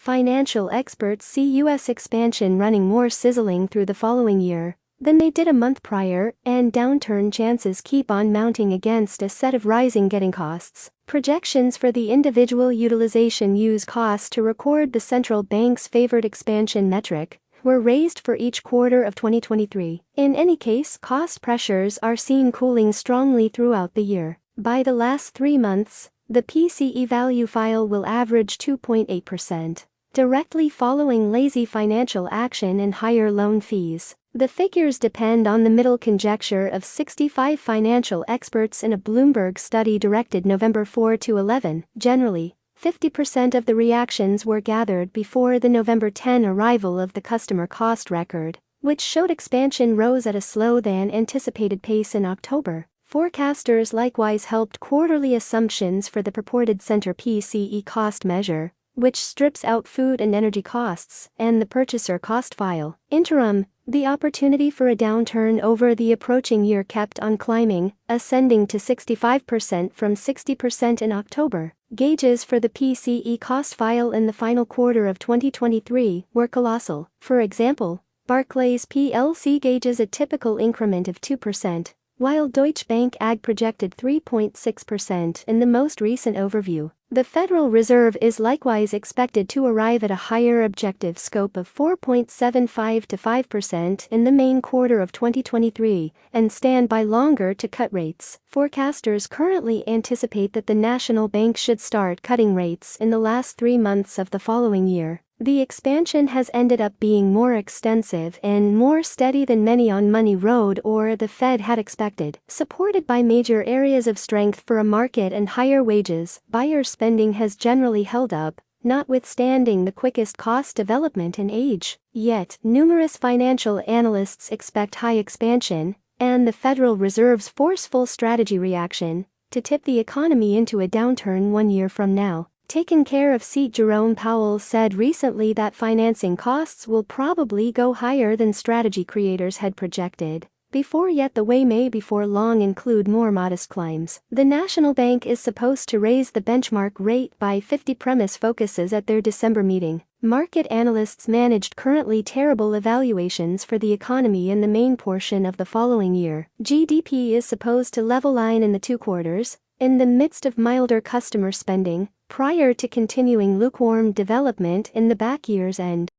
Financial experts see U.S. expansion running more sizzling through the following year than they did a month prior, and downturn chances keep on mounting against a set of rising getting costs. Projections for the individual utilization use costs to record the central bank's favored expansion metric were raised for each quarter of 2023. In any case, cost pressures are seen cooling strongly throughout the year. By the last 3 months, the PCE value file will average 2.8%, directly following lazy financial action and higher loan fees. The figures depend on the middle conjecture of 65 financial experts in a Bloomberg study directed November 4 to 11. Generally, 50% of the reactions were gathered before the November 10 arrival of the customer cost record, which showed expansion rose at a slow than anticipated pace in October. Forecasters likewise helped quarterly assumptions for the purported center PCE cost measure, which strips out food and energy costs, and the purchaser cost file. Interim, the opportunity for a downturn over the approaching year kept on climbing, ascending to 65% from 60% in October. Gauges for the PCE cost file in the final quarter of 2023 were colossal. For example, Barclays plc gauges a typical increment of 2%, while Deutsche Bank AG projected 3.6% in the most recent overview. The Federal Reserve is likewise expected to arrive at a higher objective scope of 4.75 to 5% in the main quarter of 2023 and stand by longer to cut rates. Forecasters currently anticipate that the national bank should start cutting rates in the last 3 months of the following year. The expansion has ended up being more extensive and more steady than many on Money Road or the Fed had expected. Supported by major areas of strength for a market and higher wages, buyer spending has generally held up, notwithstanding the quickest cost development in age. Yet, numerous financial analysts expect high expansion, and the Federal Reserve's forceful strategy reaction, to tip the economy into a downturn 1 year from now. Taken care of seat Jerome Powell said recently that financing costs will probably go higher than strategy creators had projected. Before yet the way may before long include more modest climbs. The National Bank is supposed to raise the benchmark rate by 50 premise focuses at their December meeting. Market analysts managed currently terrible evaluations for the economy in the main portion of the following year. GDP is supposed to level line in the 2 quarters, in the midst of milder customer spending, prior to continuing lukewarm development in the back years and